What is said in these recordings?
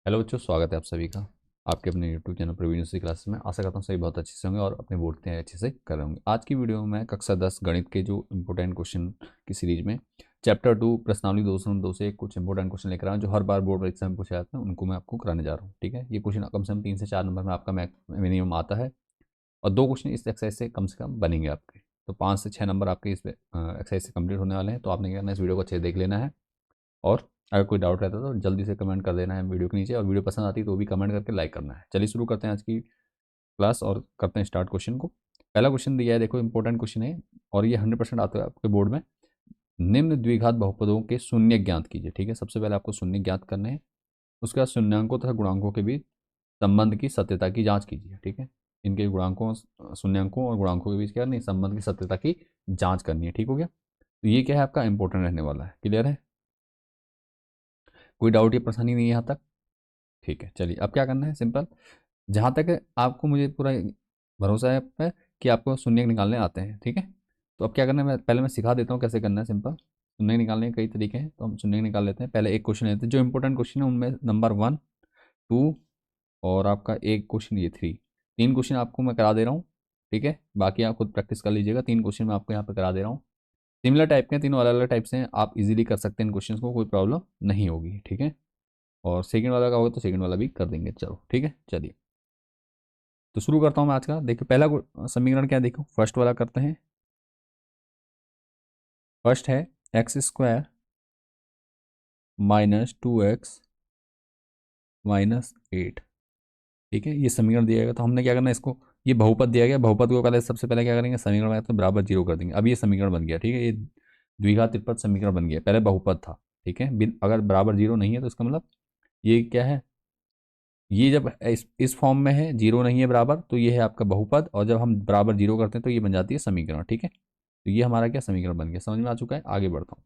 Hello बच्चों, स्वागत है आप सभी का आपके अपने YouTube channel Praveen university classes में। आशा करता हूँ सभी बहुत अच्छे से होंगे और अपने बोर्ड तैयारी अच्छे से कर रहे होंगे। आज की वीडियो में मैं कक्षा 10 गणित के जो इंपॉर्टेंट क्वेश्चन की सीरीज में चैप्टर 2 प्रश्नावली 2 से कुछ इंपॉर्टेंट क्वेश्चन लेकर आया हूँ जो हर बार बोर्ड परीक्षा में पूछे जाते हैं, उनको मैं आपको कराने जा रहा हूँ। ठीक है, ये क्वेश्चन कम से कम 3 से 4 नंबर में आपका मिनिमम आता है और 2 क्वेश्चन इस एक्सरसाइज से कम बनेंगे आपके, तो 5 से 6 नंबर आपके इस एक्सरसाइज से कंप्लीट होने वाले हैं। तो आपने क्या करना है, इस वीडियो को अच्छे से देख लेना है और अगर कोई डाउट रहता है तो जल्दी से कमेंट कर देना है वीडियो के नीचे, और वीडियो पसंद आती है तो भी कमेंट करके लाइक करना है। चलिए शुरू करते हैं आज की क्लास और करते हैं स्टार्ट क्वेश्चन को। पहला क्वेश्चन दिया है, देखो इंपॉर्टेंट क्वेश्चन है और ये 100% आता है आपके बोर्ड में। निम्न द्विघात बहुपदों के शून्य ज्ञात कीजिए। ठीक है, सबसे पहले आपको शून्य ज्ञात करने हैं, उसके बाद शून्यांकों तथा गुणांकों के बीच संबंध की सत्यता की जांच कीजिए। ठीक है, इनके गुणांकों शून्यांकों और गुणांकों के बीच क्या करनी है, संबंध की सत्यता की जांच करनी है। ठीक हो गया, तो ये क्या है आपका इंपॉर्टेंट रहने वाला है। क्लियर है, कोई डाउट या परेशानी नहीं है यहाँ तक? ठीक है, चलिए अब क्या करना है, सिंपल। जहाँ तक आपको मुझे पूरा भरोसा है आप पे कि आपको शून्य निकालने आते हैं। ठीक है, तो अब क्या करना है, मैं सिखा देता हूँ कैसे करना है। सिंपल, शून्य निकालने के कई तरीके हैं, तो हम शून्य निकाल लेते हैं। पहले एक क्वेश्चन लेते हैं, जो इंपॉर्टेंट क्वेश्चन है उनमें नंबर 1, 2 और आपका एक क्वेश्चन ये 3, 3 क्वेश्चन आपको मैं करा दे रहा हूँ। ठीक है, बाकी आप खुद प्रैक्टिस कर लीजिएगा। 3 क्वेश्चन मैं आपको यहाँ पे करा दे रहा हूँ। सिमिलर टाइप के, तीनों अलग अलग टाइप से हैं, आप इजीली कर सकते हैं इन क्वेश्चन को, कोई प्रॉब्लम नहीं होगी। ठीक है, और सेकंड वाला का होगा तो सेकंड वाला भी कर देंगे। चलो ठीक है, चलिए तो शुरू करता हूँ मैं आज का। देखिए पहला समीकरण क्या है, देखो फर्स्ट वाला करते हैं। फर्स्ट है x² -2x -8। ठीक है, ये समीकरण दिया गया, तो हमने क्या करना है, इसको ये बहुपद दिया गया, बहुपद को पहले सबसे पहले क्या करेंगे, समीकरण में तो बराबर 0 कर देंगे। अब ये समीकरण बन गया। ठीक है, ये द्विघात त्रिपद समीकरण बन गया, पहले बहुपद था। ठीक है, अगर बराबर 0 नहीं है तो इसका मतलब ये क्या है, ये जब इस फॉर्म में है, 0 नहीं है बराबर, तो ये है आपका बहुपद, और जब हम बराबर 0 करते हैं तो ये बन जाती है समीकरण। ठीक है, तो ये हमारा क्या समीकरण बन गया, समझ में आ चुका है। आगे बढ़ता हूँ,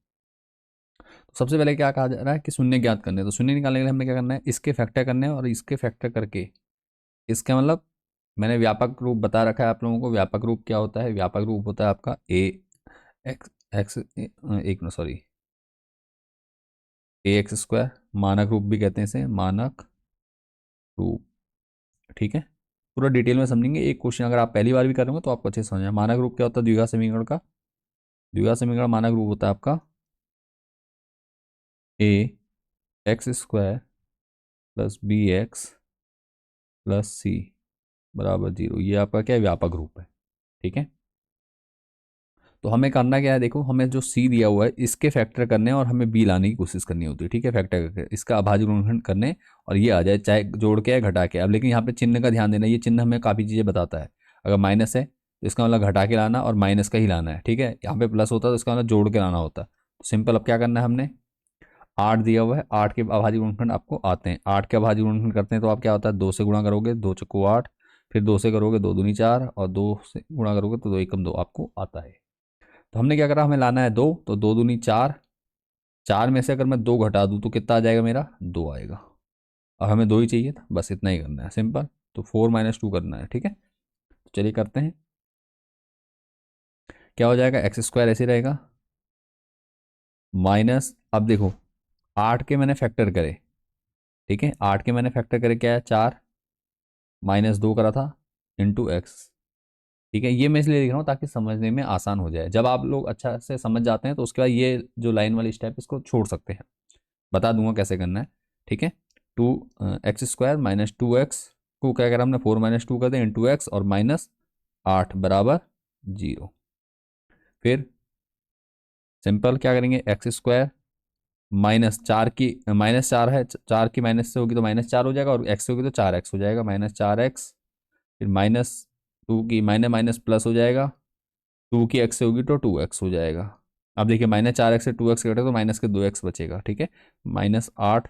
तो सबसे पहले क्या कहा जा रहा है कि शून्य ज्ञात करने हैं। तो शून्य निकालने के लिए हमने क्या करना है, इसके फैक्टर करने हैं और इसके फैक्टर करके, इसका मतलब मैंने व्यापक रूप बता रखा है आप लोगों को। व्यापक रूप क्या होता है, व्यापक रूप होता है आपका ए एक्स एक्स एक मिनट सॉरी ax², मानक रूप भी कहते हैं इसे, मानक रूप। ठीक है, पूरा डिटेल में समझेंगे। एक क्वेश्चन अगर आप पहली बार भी करेंगे तो आपको अच्छे से समझ में। मानक रूप क्या होता है द्विघात समीकरण का, द्विघात समीकरण मानक रूप होता है आपका ax² + bx + c = 0। ये आपका क्या है, व्यापक रूप है। ठीक है, तो हमें करना क्या है, देखो हमें जो सी दिया हुआ है इसके फैक्टर करने और हमें बी लाने की कोशिश करनी होती है। ठीक है, फैक्टर करके इसका अभाज्य गुणनखंड करने और ये आ जाए, चाहे जोड़ के या घटा के। अब लेकिन यहाँ पे चिन्ह का ध्यान देना, ये चिन्ह हमें काफ़ी चीज़ें बताता है। अगर माइनस है तो इसका मतलब घटा के लाना और माइनस का ही लाना है। ठीक है, यहाँ पे प्लस होता है तो इसका मतलब जोड़ के लाना होता है। तो सिंपल, अब क्या करना है, हमने 8 दिया हुआ है, 8 के अभाज्य गुणनखंड आपको आते हैं। 8 के अभाज्य गुणनखंड करते हैं तो आप क्या होता है, 2 से गुणा करोगे, 2 चक्को 8, फिर 2 से करोगे 2 दूनी 4, और 2 से गुणा करोगे तो 2 एकम 2 आपको आता है। तो हमने क्या करा, हमें लाना है 2, तो 2 दूनी 4, 4 में से अगर मैं 2 घटा दूँ तो कितना आ जाएगा, मेरा 2 आएगा। और हमें 2 ही चाहिए था, बस इतना ही करना है, सिंपल। तो 4 - 2 करना है। ठीक है, तो चलिए करते हैं। क्या हो जाएगा, x² ऐसे रहेगा माइनस, अब देखो 8 के मैंने फैक्टर करे। ठीक है, 8 के मैंने फैक्टर करे, क्या है 4, -2 करा था, इंटू एक्स। ठीक है, ये मैं इसलिए लिख रहा हूँ ताकि समझने में आसान हो जाए। जब आप लोग अच्छा से समझ जाते हैं तो उसके बाद ये जो लाइन वाली स्टेप इसको छोड़ सकते हैं, बता दूंगा कैसे करना है। ठीक है, 2x² - 2x को क्या करा हमने, 4 - 2 कर दें इंटू एक्स और -8 = 0। फिर सिंपल क्या करेंगे, x² -4 की -4 है, 4 की माइनस से होगी तो -4 हो जाएगा, और x से होगी तो 4x हो जाएगा, -4x। फिर -2 की माइनस माइनस प्लस हो जाएगा, 2 की x से होगी तो 2x हो जाएगा। अब देखिए -4x से 2x कटे तो माइनस के 2x बचेगा। ठीक है, -8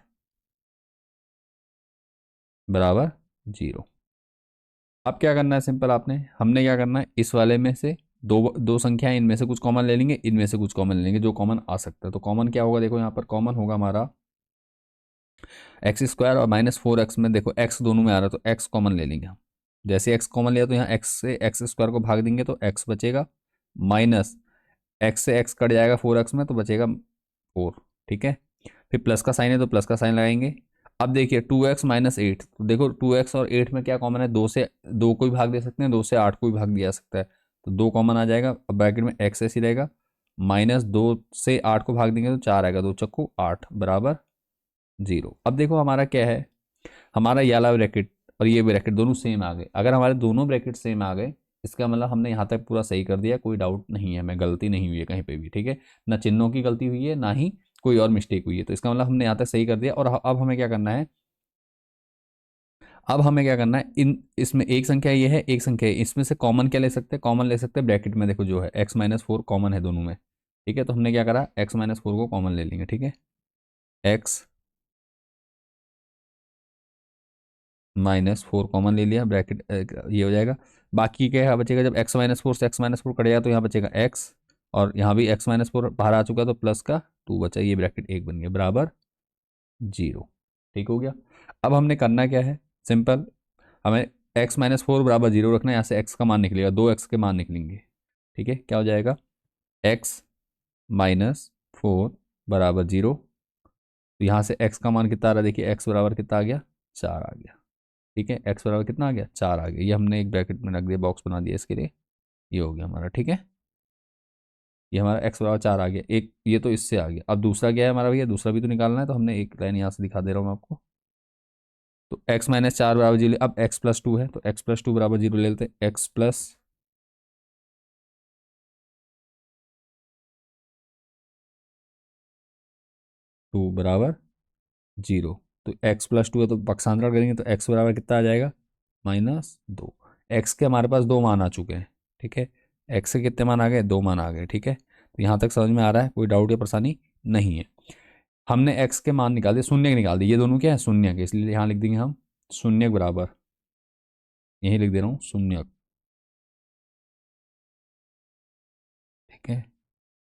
= 0। अब क्या करना है, सिंपल हमने क्या करना है, इस वाले में से दो दो संख्याएं, इनमें से कुछ कॉमन ले लेंगे, इनमें से कुछ कॉमन ले लेंगे, जो कॉमन आ सकता है। तो कॉमन क्या होगा, देखो यहाँ पर कॉमन होगा हमारा x² और -4x में, देखो x दोनों में आ रहा है तो x कॉमन ले लेंगे हम। जैसे x कॉमन लिया तो यहाँ x से x² को भाग देंगे तो x बचेगा, माइनस x से x कट जाएगा 4x में तो बचेगा 4। ठीक है, फिर प्लस का साइन है तो प्लस का साइन लगाएंगे। अब देखिए 2x-8, तो देखो 2x और 8 में क्या कॉमन है, 2 से 2 को भी भाग दे सकते हैं, 2 से 8 को भी भाग दिया जा सकता है, तो 2 कॉमन आ जाएगा। अब ब्रैकेट में x ऐसे ही रहेगा, -2 से 8 को भाग देंगे तो 4 आएगा, 2 चक्कू 8 बराबर 0। अब देखो हमारा क्या है, हमारा ये वाला ब्रैकेट और ये ब्रैकेट दोनों सेम आ गए। अगर हमारे दोनों ब्रैकेट सेम आ गए, इसका मतलब हमने यहाँ तक पूरा सही कर दिया, कोई डाउट नहीं है, मैं गलती नहीं हुई है कहीं पे भी, ठीक है, ना चिन्हों की गलती हुई है ना ही कोई और मिस्टेक हुई है, तो इसका मतलब हमने यहाँ तक सही कर दिया। और अब हमें क्या करना है, अब हमें क्या करना है, इन इसमें एक संख्या ये है, एक संख्या है, इसमें से कॉमन क्या ले सकते हैं, कॉमन ले सकते हैं ब्रैकेट में, देखो जो है x-4 कॉमन है दोनों में, ठीक है, तो हमने क्या करा, x-4 को कॉमन ले लेंगे, ठीक है, x-4 कॉमन ले लिया, ब्रैकेट ये हो जाएगा। बाकी क्या है बचेगा, जब x-4 से x-4 कट जाएगा तो यहाँ बचेगा x, और यहाँ भी x-4 बाहर आ चुका तो प्लस का 2 बचा, ये ब्रैकेट 1 बन गया बराबर 0। ठीक हो गया। अब हमने करना क्या है, सिंपल, हमें x-4 बराबर 0 रखना है, यहाँ से x का मान निकलेगा, 2x के मान निकलेंगे, ठीक है, क्या हो जाएगा, x-4 बराबर 0, तो यहाँ से x का मान कितना आ रहा है, देखिए x बराबर कितना आ गया, 4 आ गया, ठीक है, x बराबर कितना आ गया, 4 आ गया, ये हमने एक ब्रैकेट में रख दिया, बॉक्स बना दिया इसके लिए, ये हो गया हमारा, ठीक है, ये हमारा x बराबर 4 आ गया, एक ये तो इससे आ गया। अब दूसरा क्या है हमारा भैया, दूसरा भी तो निकालना है, तो हमने एक लाइन यहाँ से दिखा दे रहा हूँ मैं आपको, तो x-4 बराबर 0, अब x+2 है तो x+2 बराबर 0 ले लेते हैं, x+2 बराबर 0, तो x+2 है तो पक्षांतरण करेंगे तो x बराबर कितना आ जाएगा, -2। x के हमारे पास दो मान आ चुके हैं, ठीक है, x के कितने मान आ गए, दो मान आ गए, ठीक है, तो यहाँ तक समझ में आ रहा है, कोई डाउट या परेशानी नहीं है। हमने x के मान निकाल दिए, शून्य के निकाल दिए, ये दोनों क्या है, शून्य के, इसलिए यहाँ लिख देंगे हम शून्य बराबर, यही लिख दे रहा हूँ शून्य, ठीक है,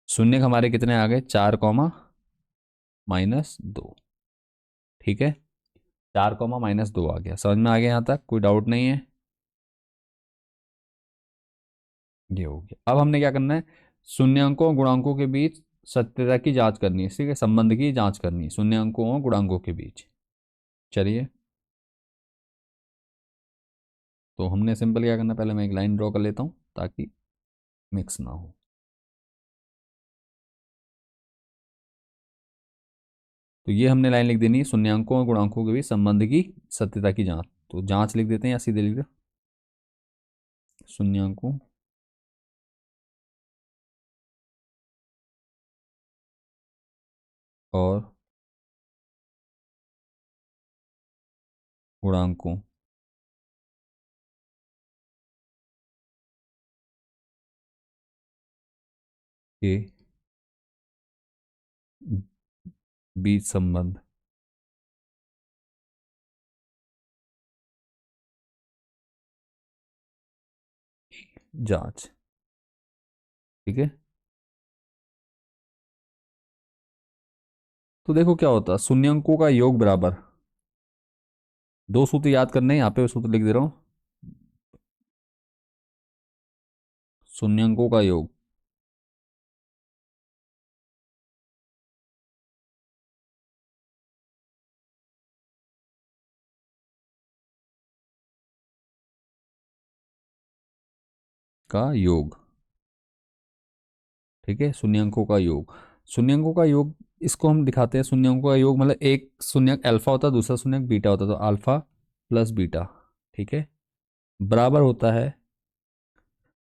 शून्य हमारे कितने आ गए, 4, -2, ठीक है, 4, -2 आ गया, समझ में आ गया, यहाँ तक कोई डाउट नहीं है, ये हो गया। अब हमने क्या करना है, शून्यांकों और गुणांकों के बीच सत्यता की जांच करनी है, ठीक है, संबंध की जांच करनी है शून्यांकों और गुणांकों के बीच। चलिए, तो हमने सिंपल क्या करना है, पहले मैं एक लाइन ड्रॉ कर लेता हूँ ताकि मिक्स ना हो। तो ये हमने लाइन लिख देनी है, शून्यांकों और गुणांकों के बीच संबंध की सत्यता की जांच, तो जांच लिख देते हैं या सीधे लिख दो, शून्यांकों और गुणांकों के बीच संबंध, जांच, ठीक है। तो देखो क्या होता है, शून्यांकों का योग बराबर, दो सूत्र याद करने हैं, यहाँ पे सूत्र लिख दे रहा हूँ, शून्यांकों का योग का योग, ठीक है, शून्यांकों का योग, शून्यांकों का योग, इसको हम दिखाते हैं, शून्यांकों का योग मतलब एक शून्यक अल्फा होता है, दूसरा शून्यक बीटा होता है, तो अल्फा प्लस बीटा, ठीक है, बराबर होता है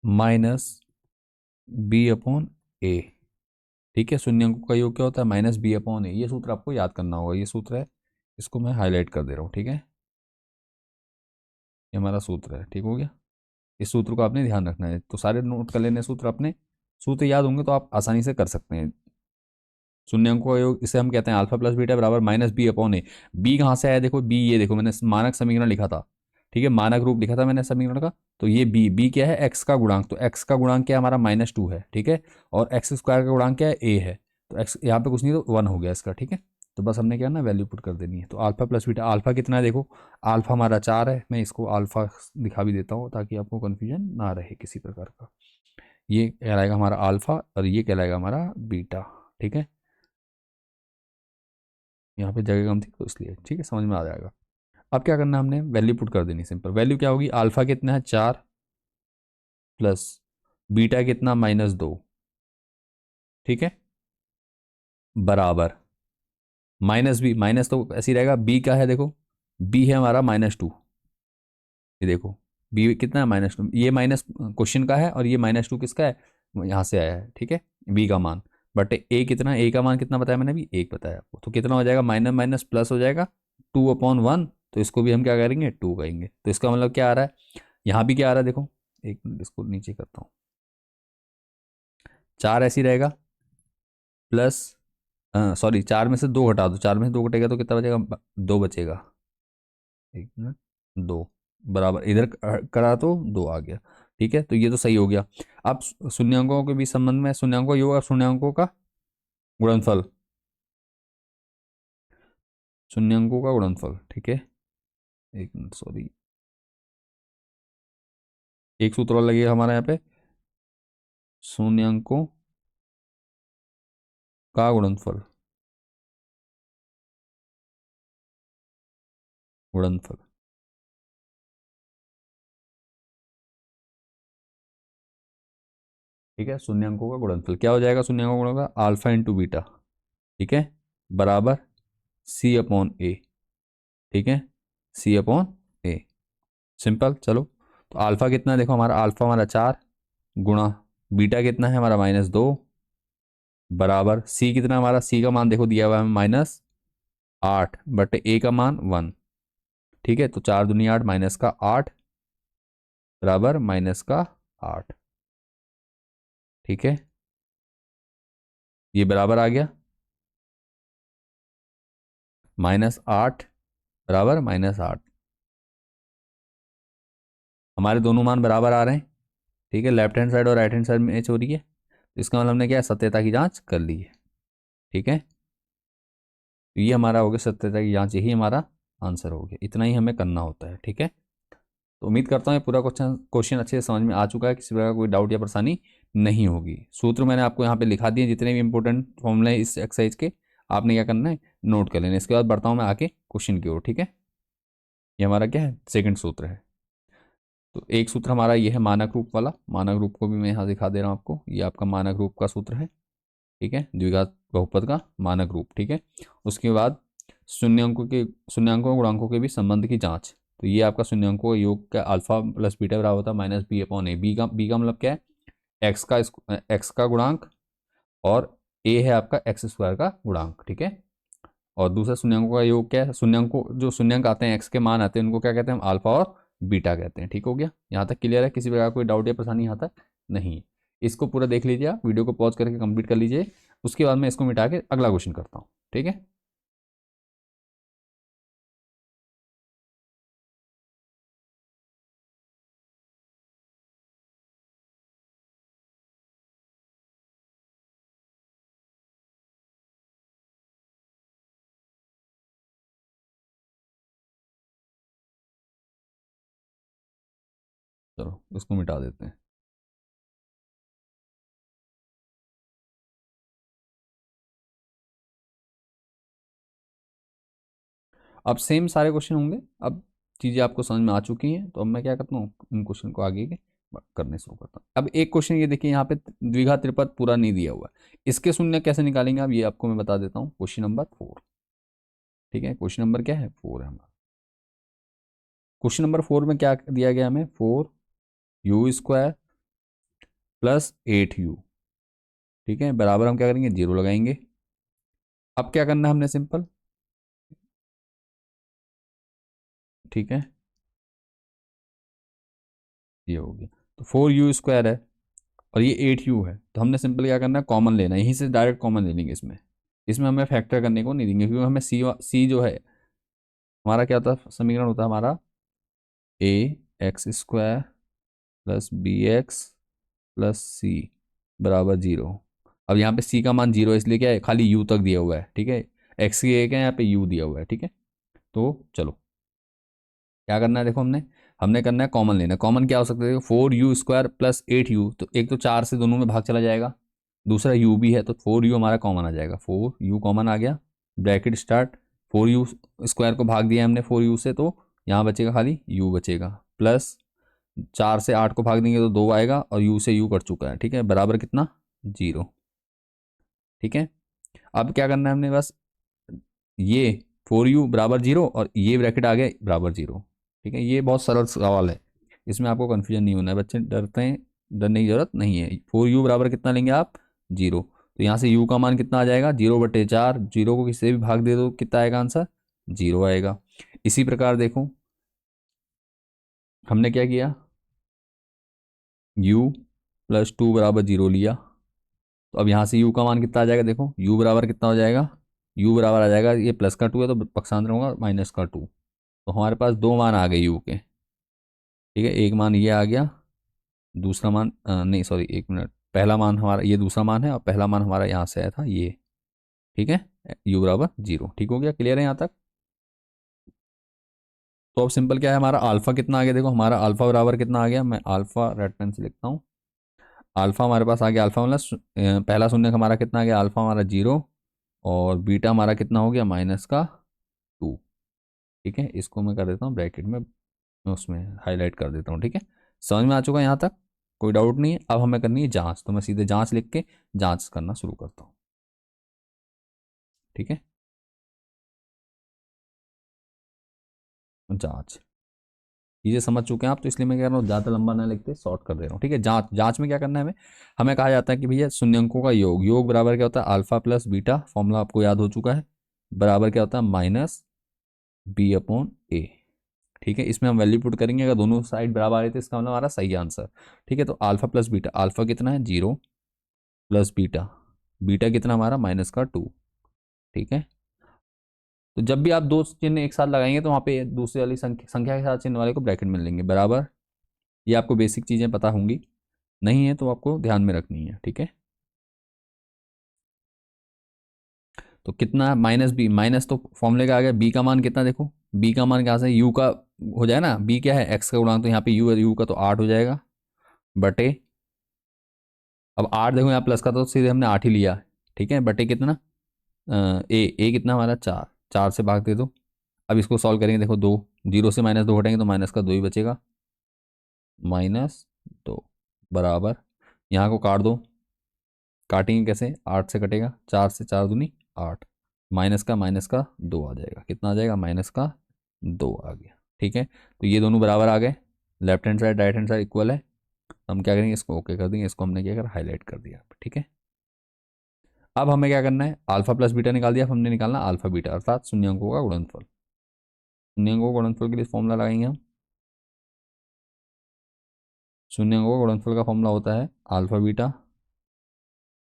-b/a, ठीक है, शून्यांकों का योग क्या होता है, -b/a, ये सूत्र आपको याद करना होगा, ये सूत्र है, इसको मैं हाईलाइट कर दे रहा हूँ, ठीक है, ये हमारा सूत्र है, ठीक हो गया, इस सूत्र को आपने ध्यान रखना है, तो सारे नोट कर लेने सूत्र अपने, सूत्र याद होंगे तो आप आसानी से कर सकते हैं। शून्यांकों का योग, इसे हम कहते हैं अल्फा प्लस बीटा बराबर -b/a, बी कहाँ से आया, देखो बी, ये देखो मैंने मानक समीकरण लिखा था, ठीक है, मानक रूप लिखा था मैंने समीकरण का, तो ये बी क्या है, एक्स का गुणांक, तो एक्स का गुणांक क्या है हमारा, -2 है, ठीक है, और x² का गुणांक क्या है, a है, तो एक्स यहाँ पे कुछ नहीं, तो 1 हो गया इसका, ठीक है, तो बस हमने क्या ना वैल्यू पुट कर देनी है, तो अल्फा प्लस बीटा, अल्फा कितना है देखो, अल्फा हमारा 4 है, मैं इसको अल्फा दिखा भी देता हूँ ताकि आपको कन्फ्यूजन ना रहे किसी प्रकार का, ये कहलाएगा हमारा अल्फा और ये कहलाएगा हमारा बीटा, ठीक है, यहाँ पे जगह कम थी तो इसलिए, ठीक है, समझ में आ जाएगा। अब क्या करना है, हमने वैल्यू पुट कर देनी सिंपल। वैल्यू क्या होगी, अल्फा कितना है 4 प्लस बीटा कितना -2, ठीक है, बराबर माइनस बी, माइनस तो ऐसे ही रहेगा, बी का है देखो, बी है हमारा -2, ये देखो बी कितना है -2, ये माइनस क्वेश्चन का है और ये -2 किसका है, यहाँ से आया है, ठीक है, बी का मान। बट ए कितना, ए का मान कितना बताया मैंने अभी, 1 बताया आपको, तो कितना हो जाएगा, माइनस माइनस प्लस हो जाएगा 2/1, तो इसको भी हम क्या करेंगे 2 कहेंगे। तो इसका मतलब क्या आ रहा है, यहाँ भी क्या आ रहा है देखो, एक मिनट इसको नीचे करता हूँ, 4 ऐसी रहेगा प्लस, सॉरी 4 में से 2 घटा दो, 4 में से 2 घटेगा तो कितना बचेगा, 2 बचेगा, एक मिनट, 2 बराबर, इधर करा तो 2 आ गया, ठीक है, तो ये तो सही हो गया। अब शून्यांकों के बीच संबंध में, शून्यांकों का योग और शून्यांकों का गुणनफल, शून्यांकों का गुणनफल, ठीक है, एक मिनट सॉरी, एक सूत्र और लगेगा हमारा यहाँ पे, शून्यांकों का गुणनफल, गुणनफल, ठीक है, शून्यांकों का गुणनफल क्या हो जाएगा, शून्यांकों का गुणनफल अल्फा इंटू बीटा, ठीक है, बराबर C/A, ठीक है, C/A, सिंपल। चलो, तो अल्फा कितना है देखो, हमारा अल्फा हमारा 4 गुणा बीटा कितना है हमारा -2, बराबर सी कितना, हमारा सी का मान देखो दिया हुआ है -8 बट ए का मान 1, ठीक है, तो 4 दूनी 8 माइनस का 8 बराबर -8, ठीक है, ये बराबर आ गया -8 बराबर -8, हमारे दोनों मान बराबर आ रहे हैं, ठीक है, लेफ्ट हैंड साइड और राइट हैंड साइड मैच हो रही है, तो इसका मतलब हमने क्या है, सत्यता की जांच कर ली है, ठीक है, तो ये हमारा हो गया सत्यता की जांच, यही हमारा आंसर हो गया, इतना ही हमें करना होता है, ठीक है। तो उम्मीद करता हूँ ये पूरा क्वेश्चन क्वेश्चन अच्छे से समझ में आ चुका है, किसी प्रकार का कोई डाउट या परेशानी नहीं होगी। सूत्र मैंने आपको यहाँ पे लिखा दिए, जितने भी इंपॉर्टेंट फॉर्मूले हैं इस एक्सरसाइज के, आपने क्या करना है, नोट कर लेना। इसके बाद बढ़ता हूँ मैं आके क्वेश्चन की ओर, ठीक है, ये हमारा क्या है, सेकंड सूत्र है। तो एक सूत्र हमारा ये है मानक रूप वाला, मानक रूप को भी मैं यहाँ दिखा दे रहा हूँ आपको, ये आपका मानक रूप का सूत्र है, ठीक है, द्विघात बहुपद का मानक रूप, ठीक है। उसके बाद शून्यांकों और गुणांकों के भी संबंध की जांच, तो ये आपका शून्यांकों का योग का अल्फा प्लस बीटा बराबर होता है -B/A, बी का मतलब क्या है, एक्स का गुणांक, और ए है आपका x² का गुणांक, ठीक है। और दूसरा शून्यांकों का योग क्या है, शून्यांकों जो शून्यांक आते हैं एक्स के मान आते हैं उनको क्या कहते हैं, हम अल्फा और बीटा कहते हैं, ठीक हो गया, यहाँ तक क्लियर है, किसी प्रकार कोई डाउट या परेशानी यहाँ तक नहीं है। इसको पूरा देख लीजिए, आप वीडियो को पॉज करके कंप्लीट कर लीजिए, उसके बाद मैं इसको मिटा के अगला क्वेश्चन करता हूँ, ठीक है। चलो इसको मिटा देते हैं। अब सेम सारे क्वेश्चन होंगे, अब चीज़ें आपको समझ में आ चुकी हैं, तो अब मैं क्या करता हूँ, इन क्वेश्चन को आगे के करने शुरू करता हूँ। अब एक क्वेश्चन ये देखिए, यहाँ पे द्विघात त्रिपद पूरा नहीं दिया हुआ है, इसके शून्य कैसे निकालेंगे आप, ये आपको मैं बता देता हूँ। क्वेश्चन नंबर 4, ठीक है, क्वेश्चन नंबर क्या है, 4 है हमारा। क्वेश्चन नंबर 4 में क्या दिया गया हमें, 4u² प्लस 8u, ठीक है, बराबर हम क्या करेंगे, 0 लगाएंगे। अब क्या करना है हमने, सिंपल, ठीक है, ये हो गया, तो 4u² है और ये 8u है, तो हमने सिंपल क्या करना है, कॉमन लेना है, यहीं से डायरेक्ट कॉमन ले लेंगे इसमें, इसमें हमें फैक्टर करने को नहीं देंगे, क्योंकि हमें सी जो है हमारा क्या होता है, समीकरण होता है हमारा ax² plus bx plus c बराबर 0। अब यहाँ पे सी का मान 0 है, इसलिए क्या है, खाली यू तक दिया हुआ है, ठीक है, एक्स की एक है, यहाँ पे यू दिया हुआ है, ठीक है। तो चलो क्या करना है, देखो हमने हमने करना है कॉमन लेना, कॉमन क्या हो सकता है, 4u² प्लस 8u, तो एक तो 4 से दोनों में भाग चला जाएगा, दूसरा u भी है, तो 4u हमारा कॉमन आ जाएगा, 4u कॉमन आ गया, ब्रैकेट स्टार्ट, 4u स्क्वायर को भाग दिया हमने 4u से, तो यहाँ बचेगा खाली u बचेगा, प्लस 4 से 8 को भाग देंगे तो 2 आएगा, और u से u कट चुका है, ठीक है, बराबर कितना 0। ठीक है, अब क्या करना है हमने, बस ये 4u बराबर 0 और ये ब्रैकेट आ गया बराबर 0। ठीक है, ये बहुत सरल सवाल है, इसमें आपको कन्फ्यूजन नहीं होना है, बच्चे डरते हैं, डरने की जरूरत नहीं है। 4u बराबर कितना लेंगे आप 0, तो यहाँ से u का मान कितना आ जाएगा 0/4, 0 को किसी से भी भाग दे दो कितना आएगा आंसर 0 आएगा। इसी प्रकार देखो हमने क्या किया, u + 2 बराबर 0 लिया, तो अब यहाँ से u का मान कितना आ जाएगा, देखो u बराबर कितना हो जाएगा, u बराबर आ जाएगा, ये प्लस का 2 है तो पक्षांतर होगा -2, तो हमारे पास दो मान आ गए u के। ठीक है, एक मान ये आ गया, दूसरा मान नहीं सॉरी एक मिनट, पहला मान हमारा ये दूसरा मान है, और पहला मान हमारा यहाँ से आया था ये। ठीक है, u बराबर 0। ठीक हो गया, क्लियर है यहाँ तक। तो अब सिंपल क्या है, हमारा अल्फा कितना आ गया, देखो हमारा अल्फा बराबर कितना आ गया, मैं अल्फा रेड पेन से लिखता हूँ। अल्फा हमारे पास आ गया, अल्फा मतलब पहला शून्य हमारा कितना आ गया, अल्फा हमारा 0, और बीटा हमारा कितना हो गया -2। ठीक है, इसको मैं कर देता हूँ ब्रैकेट में, उसमें हाईलाइट कर देता हूँ। ठीक है, समझ में आ चुका है यहाँ तक, कोई डाउट नहीं है। अब हमें करनी है जांच, तो मैं सीधे जांच लिख के जांच करना शुरू करता हूँ। ठीक है, जांच चीज़ें समझ चुके हैं आप, तो इसलिए मैं कह रहा हूँ ज़्यादा लंबा ना लिखते, शॉर्ट कर दे रहा हूँ। ठीक है, जांच, जांच में क्या करना है हमें, हमें कहा जाता है कि भैया शून्यंकों का योग, योग बराबर क्या होता है अल्फा प्लस बीटा, फॉर्मूला आपको याद हो चुका है, बराबर क्या होता है -b/a। ठीक है, इसमें हम वैल्यू पुट करेंगे, अगर दोनों साइड बराबर आ रही तो इसका मतलब हमारा सही आंसर। ठीक है, तो अल्फा प्लस बीटा, अल्फा कितना है 0 प्लस बीटा, बीटा कितना हमारा -2। ठीक है, तो जब भी आप दो चिन्ह एक साथ लगाएंगे तो वहाँ पे दूसरी वाली संख्या के साथ चिन्ह वाले को ब्रैकेट में लेंगे बराबर। ये आपको बेसिक चीज़ें पता होंगी, नहीं है तो आपको ध्यान में रखनी है। ठीक है, तो कितना -b, माइनस तो फॉर्मूले का आ गया, b का मान कितना, देखो b का मान कहाँ से, u का हो जाए ना, b क्या है x का गुणांक, तो यहाँ पे u है, u का तो 8 हो जाएगा बटे, अब 8 देखो यहाँ प्लस का तो सीधे हमने 8 ही लिया। ठीक है, बटे कितना ए कितना हमारा 4, 4 से भाग दे दो। अब इसको सॉल्व करेंगे, देखो 2, 0 से -2 हटेंगे तो माइनस का 2 ही बचेगा, -2 बराबर, यहाँ को काट दो, काटेंगे कैसे, 8 से कटेगा, 4 से 4 दूनी 8, माइनस का 2 आ जाएगा, कितना आ जाएगा -2 आ गया। ठीक है, तो ये दोनों बराबर आ गए, left hand side right hand side equal है, हम क्या करेंगे इसको ओके कर देंगे, इसको हमने क्या कर हाईलाइट कर दिया। ठीक है, अब हमें क्या करना है, अल्फा प्लस बीटा निकाल दिया, अब हमने निकालना अल्फा बीटा अर्थात शून्यंकों का गुणनफल। शून्यंकों का गुणनफल के लिए फॉर्मूला लगाएंगे हम, शून्यंकों का गुणनफल का फॉर्मूला होता है अल्फा बीटा,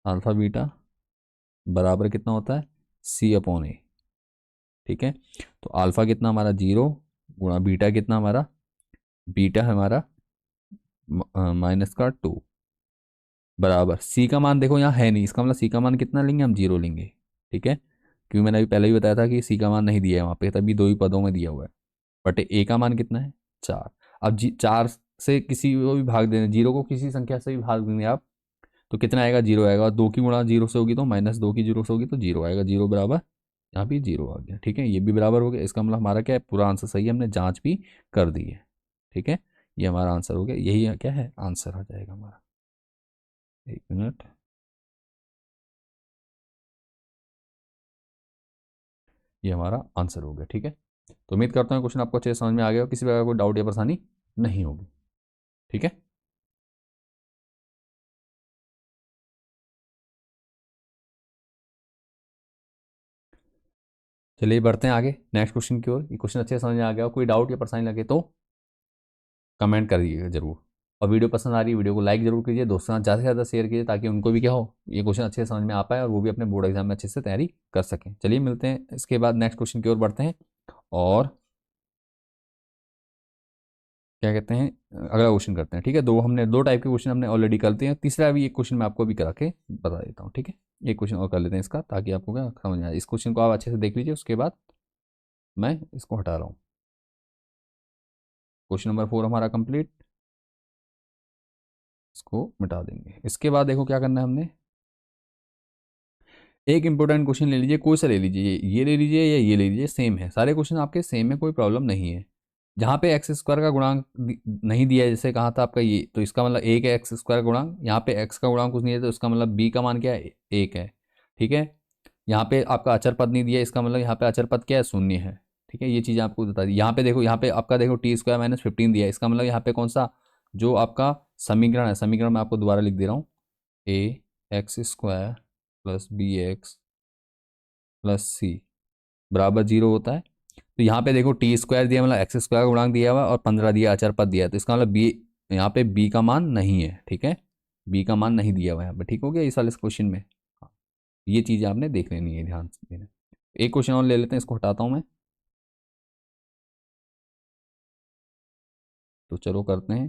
अल्फा बीटा बराबर कितना होता है c/a। ठीक है, तो अल्फा कितना हमारा 0 गुणा बीटा कितना हमारा, बीटा हमारा -2 बराबर, सी का मान देखो यहाँ है नहीं, इसका मतलब सी का मान कितना लेंगे हम 0 लेंगे। ठीक है, क्योंकि मैंने अभी पहले ही बताया था कि सी का मान नहीं दिया है वहाँ पे, तभी दो ही पदों में दिया हुआ है, बट ए का मान कितना है 4। अब 4 से किसी को भी भाग देना, 0 को किसी संख्या से भी भाग देंगे आप तो कितना आएगा 0 आएगा, और 2 की गुणा 0 से होगी तो -2 की 0 से होगी तो 0 आएगा, 0 बराबर यहाँ भी 0 आ गया। ठीक है, ये भी बराबर हो गया, इसका मतलब हमारा क्या है पूरा आंसर सही है, हमने जांच भी कर दी है। ठीक है, ये हमारा आंसर हो गया, यही क्या है आंसर आ जाएगा हमारा। एक मिनट, ये हमारा आंसर हो गया। ठीक है, तो उम्मीद करता हूँ क्वेश्चन आपको अच्छे से समझ में आ गया हो, किसी प्रकार कोई डाउट या परेशानी नहीं होगी। ठीक है, चलिए बढ़ते हैं आगे नेक्स्ट क्वेश्चन की ओर। ये क्वेश्चन अच्छे से समझ में आ गया हो, कोई डाउट या परेशानी लगे तो कमेंट करिएगा जरूर, और वीडियो पसंद आ रही है वीडियो को लाइक जरूर कीजिए, दोस्तों के साथ ज़्यादा से ज़्यादा शेयर कीजिए ताकि उनको भी क्या हो ये क्वेश्चन अच्छे से समझ में आ पाए और वो भी अपने बोर्ड एग्जाम में अच्छे से तैयारी कर सकें। चलिए मिलते हैं इसके बाद नेक्स्ट क्वेश्चन की ओर बढ़ते हैं, और क्या कहते हैं अगला क्वेश्चन करते हैं। ठीक है, दो हमने दो टाइप के क्वेश्चन हमने ऑलरेडी करते हैं, तीसरा भी एक क्वेश्चन मैं आपको भी करा के बता देता हूँ। ठीक है, एक क्वेश्चन और कर लेते हैं इसका ताकि आपको क्या समझ में आए, इस क्वेश्चन को आप अच्छे से देख लीजिए, उसके बाद मैं इसको हटा रहा हूँ। क्वेश्चन नंबर 4 हमारा कंप्लीट, इसको मिटा देंगे। इसके बाद देखो क्या करना है हमने, एक इंपॉर्टेंट क्वेश्चन ले लीजिए, कोई सा ले लीजिए, ये ले लीजिए या ये ले लीजिए, सेम है सारे क्वेश्चन आपके, सेम है, कोई प्रॉब्लम नहीं है। जहाँ पे एक्स स्क्वायर का गुणांक नहीं दिया है, जैसे कहा था आपका ये, तो इसका मतलब एक है एक्स स्क्वायर का गुणांक, यहाँ पे एक्स का गुणांक कुछ नहीं है तो इसका मतलब बी का मान क्या है, एक है। ठीक है, यहाँ पे आपका अचर पद नहीं दिया, इसका मतलब यहाँ पे अचर पद क्या है, शून्य है। ठीक है, ये चीज़ आपको बता दी। यहाँ पे देखो, यहाँ पे आपका देखो टी स्क्वायर माइनस 15 दिया है, इसका मतलब यहाँ पे कौन सा जो आपका समीकरण है, समीकरण मैं आपको दोबारा लिख दे रहा हूँ, a x square plus b x plus c बराबर जीरो होता है। तो यहाँ पे देखो टी स्क्वायर दिया मतलब एक्स स्क्वायर का गुणांक दिया हुआ और 15 दिया अचर पद दिया है, तो इसका मतलब बी, यहाँ पे बी का मान नहीं है। ठीक है, बी का मान नहीं दिया हुआ है यहाँ पे। ठीक हो गया इस वाले क्वेश्चन में। हाँ, ये चीज़ आपने देख लेनी है, ध्यान से देना। एक क्वेश्चन और ले लेते हैं, इसको हटाता हूँ मैं। तो चलो करते हैं,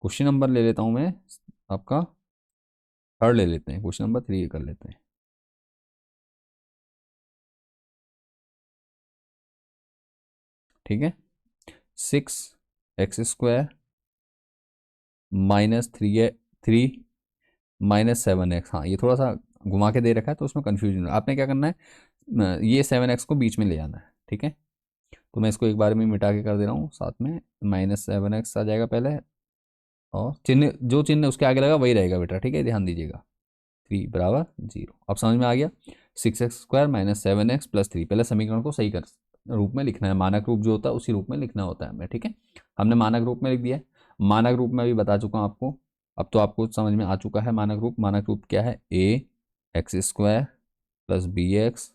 क्वेश्चन नंबर ले लेता हूँ मैं आपका, थर्ड ले लेते हैं, क्वेश्चन नंबर 3 कर लेते हैं। ठीक है, 6x² माइनस 3 माइनस 7x, हाँ ये थोड़ा सा घुमा के दे रखा है तो उसमें कन्फ्यूजन है। आपने क्या करना है, ये 7x को बीच में ले जाना है। ठीक है, तो मैं इसको एक बार में मिटा के कर दे रहा हूँ, साथ में -7x आ जाएगा पहले, और चिन्ह जो चिन्ह उसके आगे लगा वही रहेगा बेटा। ठीक है, ध्यान दीजिएगा, 3 बराबर 0। अब समझ में आ गया, 6x² माइनस 7x प्लस 3, पहले समीकरण को सही कर रूप में लिखना है, मानक रूप जो होता है उसी रूप में लिखना होता है हमें। ठीक है, हमने मानक रूप में लिख दिया है। मानक रूप में भी बता चुका हूँ आपको, अब तो आपको समझ में आ चुका है मानक रूप। मानक रूप क्या है, a x square plus b x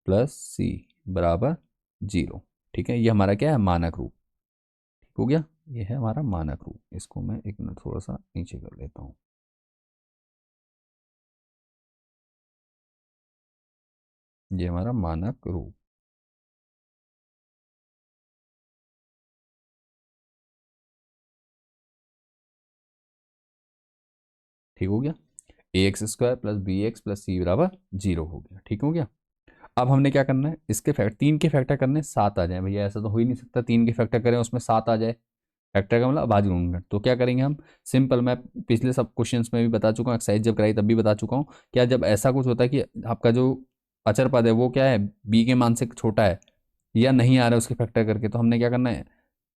plus c बराबर 0। ठीक है, ये हमारा क्या है, मानक रूप। ठीक हो गया, ये है हमारा मानक रूप। इसको मैं एक मिनट थोड़ा सा नीचे कर लेता हूँ। ये हमारा मानक रूप। ठीक हो गया, a x square plus b x plus c बराबर 0 हो गया। ठीक हो गया, अब हमने क्या करना है, इसके फैक्टर, 3 के फैक्टर करने 7 आ जाए भैया, ऐसा तो हो ही नहीं सकता 3 के फैक्टर करें उसमें 7 आ जाए। फैक्टर का मतलब अभाज्य गुणनखंड। तो क्या करेंगे हम, सिंपल, मैं पिछले सब क्वेश्चंस में भी बता चुका हूँ, एक्सरसाइज जब कराई तब भी बता चुका हूँ, क्या जब ऐसा कुछ होता है कि आपका जो अचर पद है वो क्या है, बी के मान से छोटा है या नहीं आ रहा है उसके फैक्टर करके, तो हमने क्या करना है,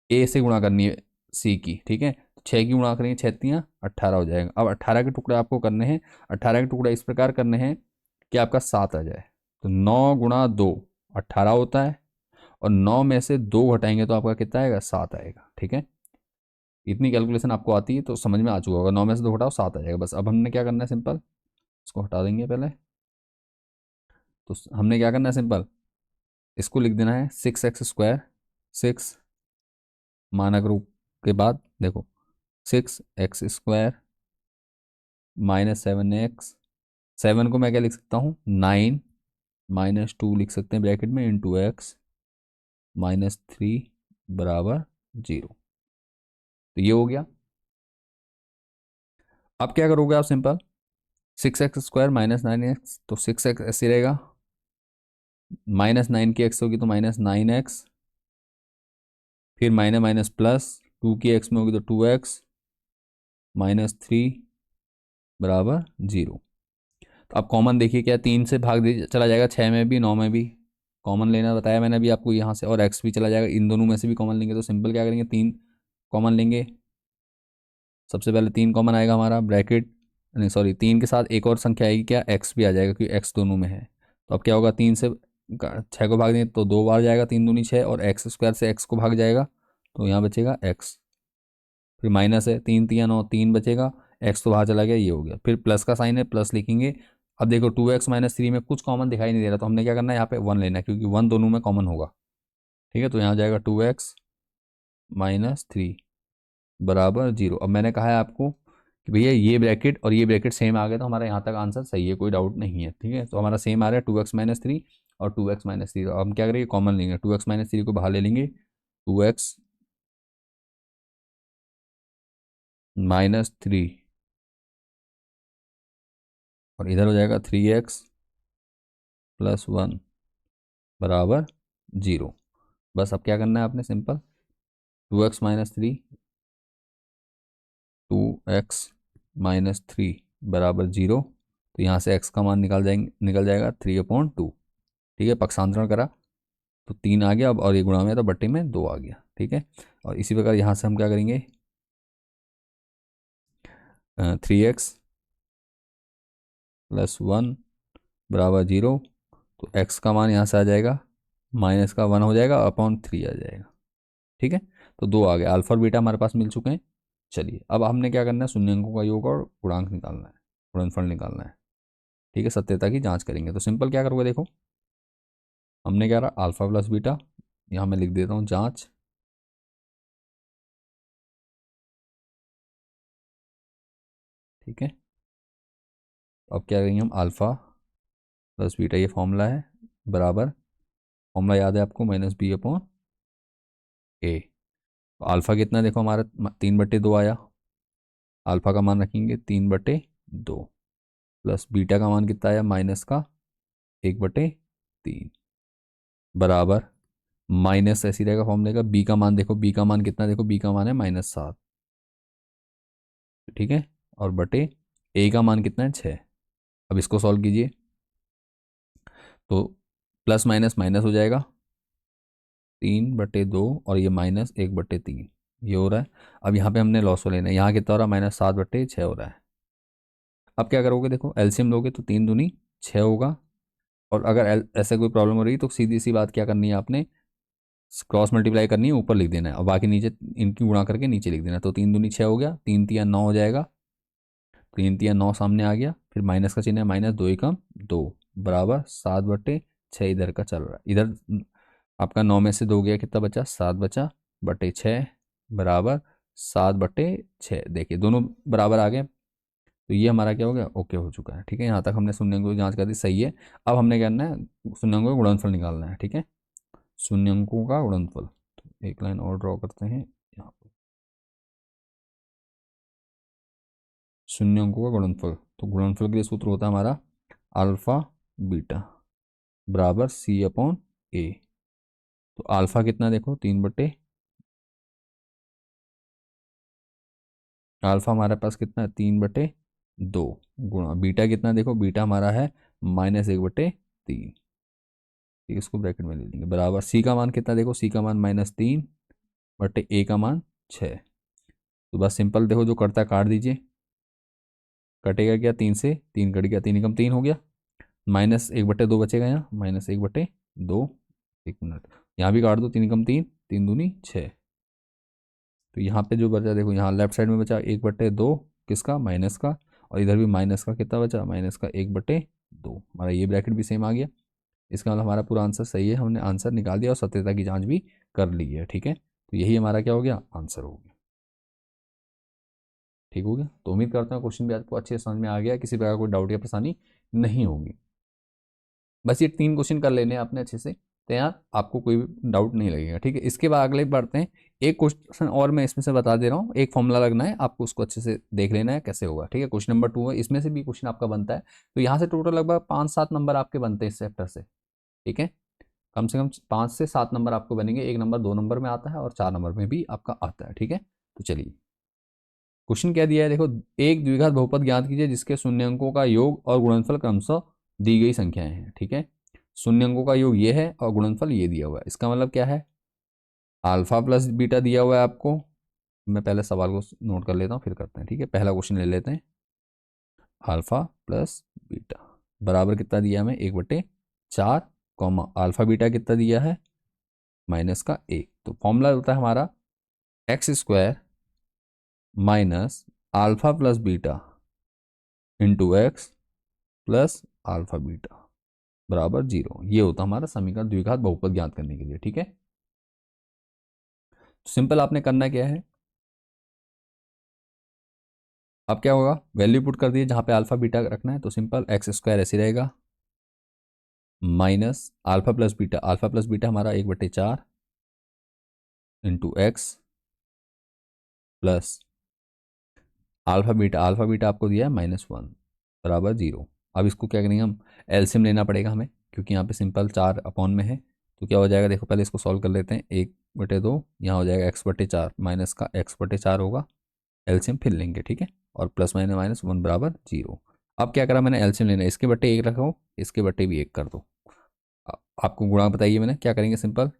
ए से गुणा करनी है सी की। ठीक है, तो 6 की गुणा करेंगे, 6×3 = 18 हो जाएगा। अब 18 के टुकड़े आपको करने हैं, 18 के टुकड़े इस प्रकार करने हैं कि आपका 7 आ जाए। तो 9×2 18 होता है, और 9 में से 2 घटाएंगे तो आपका कितना आएगा, 7 आएगा। ठीक है, इतनी कैलकुलेशन आपको आती है तो समझ में आ चुका होगा, 9 में से 2 घटाओ 7 आ जाएगा। बस अब हमने क्या करना है, सिंपल इसको हटा देंगे पहले। तो हमने क्या करना है, सिंपल इसको लिख देना है 6x², 6 मानक रूप के बाद देखो 6x² माइनस 7x, 7 को मैं क्या लिख सकता हूँ, 9 -2 लिख सकते हैं ब्रैकेट में, इंटू एक्स -3 बराबर 0। तो ये हो गया। अब क्या करोगे आप, सिंपल 6x² माइनस 9x, तो 6x ऐसे रहेगा, -9 की x होगी तो -9x, फिर माइनस माइनस प्लस, 2 की x में होगी तो 2x -3 बराबर 0। तो आप कॉमन देखिए, क्या 3 से भाग दे चला जाएगा, 6 में भी 9 में भी कॉमन लेना बताया मैंने अभी आपको यहाँ से, और x भी चला जाएगा, इन दोनों में से भी कॉमन लेंगे। तो सिंपल क्या करेंगे, 3 कॉमन लेंगे। सबसे पहले 3 कॉमन आएगा हमारा, ब्रैकेट नहीं सॉरी, 3 के साथ एक और संख्या आएगी क्या, x भी आ जाएगा क्योंकि x दोनों में है। तो अब क्या होगा, 3 से 6 को भाग देंगे तो 2 बार जाएगा, 3×2 = 6, और x² से x को भाग जाएगा तो यहाँ बचेगा x, फिर माइनस है, 3×3 = 9, 3 बचेगा, x तो बाहर चला गया, ये हो गया। फिर प्लस का साइन है, प्लस लिखेंगे। अब देखो 2x -3 में कुछ कॉमन दिखाई नहीं दे रहा, तो हमने क्या करना है, यहाँ पे 1 लेना है क्योंकि 1 दोनों में कॉमन होगा। ठीक है, तो यहाँ जाएगा 2x -3 बराबर 0। अब मैंने कहा है आपको कि भैया ये ब्रैकेट और ये ब्रैकेट सेम आ गया तो हमारा यहाँ तक आंसर सही है, कोई डाउट नहीं है। ठीक है, तो हमारा सेम आ रहा है 2x -3 और 2x -3। अब हम क्या करेंगे, कॉमन लेंगे, 2x -3 को बाहर ले लेंगे, 2x -3 और इधर हो जाएगा 3x + 1 बराबर 0। बस अब क्या करना है आपने, सिंपल 2x -3, 2x -3 बराबर 0, तो यहाँ से x का मान निकल जाएगा 3/2। ठीक है, पक्षांतरण करा तो 3 आ गया, अब और ये गुणा में तो बट्टे में 2 आ गया। ठीक है, और इसी प्रकार यहाँ से हम क्या करेंगे, 3x + 1 बराबर 0। तो x का मान यहाँ से आ जाएगा माइनस का 1 हो जाएगा, अपॉन 3 आ जाएगा। ठीक है, तो 2 आ गया, अल्फा और बीटा हमारे पास मिल चुके हैं। चलिए अब हमने क्या करना है, शून्यंकों का योग और गुणांक निकालना है, गुणनफल निकालना है। ठीक है, सत्यता की जांच करेंगे। तो सिंपल क्या करोगे, देखो हमने क्या रहा, अल्फा प्लस बीटा, यहाँ मैं लिख देता हूँ जांच। ठीक है, अब क्या करेंगे हम, अल्फा प्लस बीटा, ये फॉर्मूला है, बराबर, फॉर्मूला याद है आपको, -b/a। तो अल्फा कितना, देखो हमारा 3/2 आया, अल्फा का मान रखेंगे 3/2, प्लस बीटा का मान कितना आया, माइनस का 1/3, बराबर, माइनस ऐसी रहेगा फॉर्मूले का, बी का मान देखो, बी का मान कितना, देखो बी का मान है -7। ठीक है, और बटे ए का मान कितना है, 6। अब इसको सॉल्व कीजिए तो प्लस माइनस माइनस हो जाएगा, 3/2 और ये -1/3, ये हो रहा है। अब यहाँ पे हमने लॉस लेना है, यहाँ कितना हो रहा है, -7/6 हो रहा है। अब क्या करोगे, देखो एलसीएम लोगे तो 3 दूनी 6 होगा, और अगर ऐसे कोई प्रॉब्लम हो रही है तो सीधी सी बात क्या करनी है आपने, क्रॉस मल्टीप्लाई करनी है, ऊपर लिख देना है, और बाकी नीचे इनकी गुणा करके नीचे लिख देना है। तो 3 दूनी 6 हो गया, 3 तिया 9 हो जाएगा, 3 तिया 9 सामने आ गया, फिर माइनस का चिन्ह है, -2 एकम 2, बराबर 7/6 इधर का चल रहा है। इधर आपका 9 में से 2 गया, कितना बचा, 7 बचा, बटे 6, बराबर 7/6। देखिए दोनों बराबर आ गए, तो ये हमारा क्या हो गया, ओके हो चुका है। ठीक है, यहाँ तक हमने शून्यंकों की जांच कर दी, सही है। अब हमने क्या करना है, शून्यंकों का गुणनफल निकालना है। ठीक है, शून्यंकों का गुणनफल, तो एक लाइन और ड्रॉ करते हैं यहाँ पर, शून्यंकों का गुणनफल। तो गुणनफल के लिए सूत्र होता है हमारा अल्फा बीटा बराबर C/A। तो अल्फा कितना, देखो 3/, अल्फा हमारे पास कितना है, 3/2, गुणा बीटा कितना, देखो बीटा हमारा है -1/3। ठीक है, इसको ब्रैकेट में ले लेंगे, बराबर सी का मान कितना, देखो सी का मान -3/a का मान 6। तो बस सिंपल, देखो जो करता है काट दीजिए, कटेगा क्या, 3 से 3 कट गया, 3 एकम 3 हो गया, -1/2 बचेगा, यहाँ -1/2। 1 मिनट, यहाँ भी काट दो, 3 एकम 3, 3 दूनी 6। तो यहाँ पे जो बचा, देखो यहाँ लेफ्ट साइड में बचा 1/2, किसका, माइनस का, और इधर भी माइनस का कितना बचा, -1/2। हमारा ये ब्रैकेट भी सेम आ गया। इसका मतलब हमारा पूरा आंसर सही है, हमने आंसर निकाल दिया और सत्यता की जांच भी कर ली है। ठीक है, तो यही हमारा क्या हो गया, आंसर हो गया। ठीक हो गया, तो उम्मीद करता हूँ क्वेश्चन भी आपको अच्छे से समझ में आ गया, किसी प्रकार कोई डाउट या परेशानी नहीं होगी। बस ये 3 क्वेश्चन कर लेने हैं आपने अच्छे से, तो यहाँ आपको कोई भी डाउट नहीं लगेगा। ठीक है, इसके बाद अगले बढ़ते हैं। एक क्वेश्चन और मैं इसमें से बता दे रहा हूँ, एक फॉर्मूला लगना है आपको, उसको अच्छे से देख लेना है कैसे होगा। ठीक है, क्वेश्चन नंबर 2 है, इसमें से भी क्वेश्चन आपका बनता है। तो यहाँ से टोटल लगभग 5-7 नंबर आपके बनते हैं इस चैप्टर से। ठीक है, कम से कम 5 से 7 नंबर आपको बनेंगे, 1 नंबर 2 नंबर में आता है और 4 नंबर में भी आपका आता है। ठीक है, तो चलिए क्वेश्चन क्या दिया है, देखो एक द्विघात बहुपद ज्ञात कीजिए जिसके शून्यंकों का योग और गुणनफल क्रमशः दी गई संख्याएं हैं। ठीक है, शून्यंकों का योग ये है और गुणनफल ये दिया हुआ है। इसका मतलब क्या है, अल्फा प्लस बीटा दिया हुआ है आपको। मैं पहले सवाल को नोट कर लेता हूँ, फिर करते हैं। ठीक है, पहला क्वेश्चन ले लेते हैं, अल्फा प्लस बीटा बराबर कितना दिया हमें, 1/4, कॉमा अल्फा बीटा कितना दिया है, -1। तो फॉर्मूला होता है हमारा x² minus alpha plus beta into x plus alpha beta बराबर 0। ये होता है हमारा समीकरण द्विघात बहुपद ज्ञात करने के लिए। ठीक है, तो सिंपल आपने करना क्या है, अब क्या होगा, वैल्यू पुट कर दिए जहां पे अल्फा बीटा रखना है। तो सिंपल x² ऐसे रहेगा, माइनस अल्फा प्लस बीटा हमारा 1/4 into x plus alpha beta आपको दिया है -1 बराबर 0। अब इसको क्या करेंगे हम, एलसीएम लेना पड़ेगा हमें, क्योंकि यहाँ पे सिंपल 4 अपॉन में है। तो क्या हो जाएगा, देखो पहले इसको सॉल्व कर लेते हैं, 1/2 यहाँ हो जाएगा x/4 माइनस का x/4 होगा, एलसीएम फिर लेंगे। ठीक है, और प्लस -1 बराबर 0। अब क्या करा मैंने, एलसीएम लेना है, इसके बट्टे 1 रखा हो, इसके बट्टे भी 1 कर दो। आपको गुणा बताइए मैंने क्या करेंगे, सिंपल,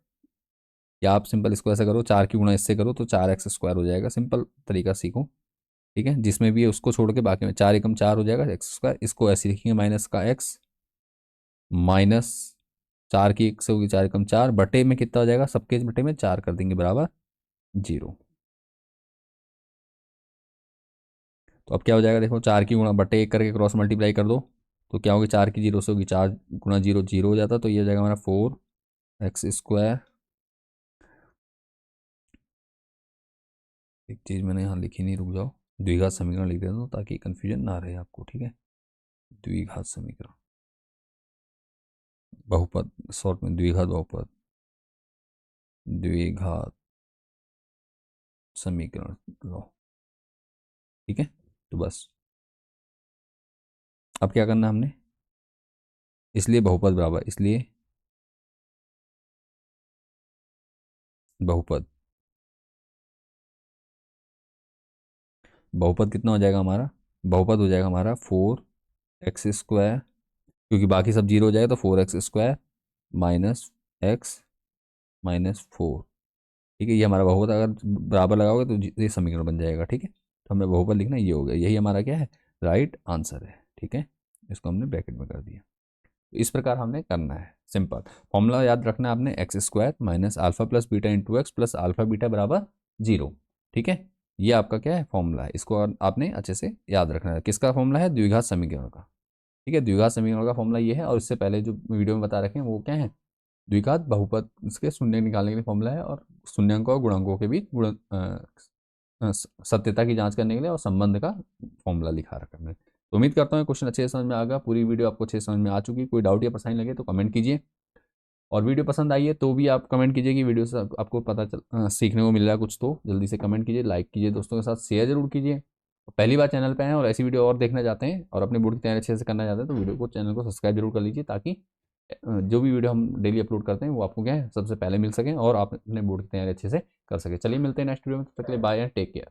या आप सिंपल इसको ऐसा करो, 4 की गुणा इससे करो तो 4x² हो जाएगा। सिंपल तरीका सीखो, ठीक है। जिसमें भी है उसको छोड़ के बाकी में 4 एकम 4 हो जाएगा x²। इसको ऐसे लिखेंगे माइनस का x, माइनस 4 की 1 से होगी 4 एकम 4, बटे में कितना हो जाएगा, सबके बटे में 4 कर देंगे बराबर 0। तो अब क्या हो जाएगा देखो, 4 की गुणा बटे 1 करके क्रॉस मल्टीप्लाई कर दो तो क्या होगी, 4 की 0 से होगी, 4 गुणा 0 0 हो जाता, तो ये हो जाएगा हमारा 4x²। एक चीज़ मैंने यहाँ लिखी नहीं, रुक जाओ, द्विघात समीकरण लिख देता हूँ ताकि कन्फ्यूजन ना रहे आपको, ठीक है। द्विघात समीकरण, बहुपद शॉर्ट में द्विघात बहुपद, द्विघात समीकरण लो, ठीक है। तो बस अब क्या करना हमने, इसलिए बहुपद बराबर, इसलिए बहुपद, बहुपद कितना हो जाएगा हमारा, बहुपद हो जाएगा हमारा 4x², क्योंकि बाकी सब 0 हो जाएगा तो 4x² माइनस x माइनस 4, ठीक है। ये हमारा बहुपद अगर बराबर लगाओगे तो ये समीकरण बन जाएगा, ठीक है। तो हमें बहुपद लिखना ये हो गया, यही हमारा क्या है, राइट आंसर है, ठीक है। इसको हमने ब्रैकेट में कर दिया। तो इस प्रकार हमने करना है, सिंपल फॉर्मूला याद रखना है आपने, x² minus alpha plus beta into x plus alpha beta बराबर 0, ठीक है। ये आपका क्या है, फॉर्मूला है, इसको आपने अच्छे से याद रखना है। किसका फॉर्मूला है, द्विघात समीकरण का, ठीक है। द्विघात समीकरण का फॉर्मूला ये है, और इससे पहले जो वीडियो में बता रखे हैं वो क्या है, द्विघात बहुपद इसके शून्य निकालने के लिए फॉर्मूला है, और शून्यांकों और गुणांकों के बीच सत्यता की जांच करने के लिए और संबंध का फॉर्मूला लिखा रखा है। तो उम्मीद करता हूँ क्वेश्चन अच्छे से समझ में आ गया, पूरी वीडियो आपको अच्छे से समझ में आ चुकी। कोई डाउट या परेशानी लगे तो कमेंट कीजिए, और वीडियो पसंद आई है तो भी आप कमेंट कीजिए कि वीडियो से आपको पता चल सीखने को मिल रहा है कुछ, तो जल्दी से कमेंट कीजिए, लाइक कीजिए, दोस्तों के साथ शेयर जरूर कीजिए। पहली बार चैनल पे आए हैं और ऐसी वीडियो और देखना चाहते हैं और अपने बोर्ड की तैयारी अच्छे से करना चाहते हैं तो वीडियो को, चैनल को सब्सक्राइब जरूर कर लीजिए, ताकि जो भी वीडियो हम डेली अपलोड करते हैं वो आपको क्या है, सबसे पहले मिल सकें और आप अपने बोर्ड की तैयारी अच्छे से कर सकें। चलिए मिलते हैं नेक्स्ट वीडियो में, तब तक के लिए बाय एंड टेक केयर।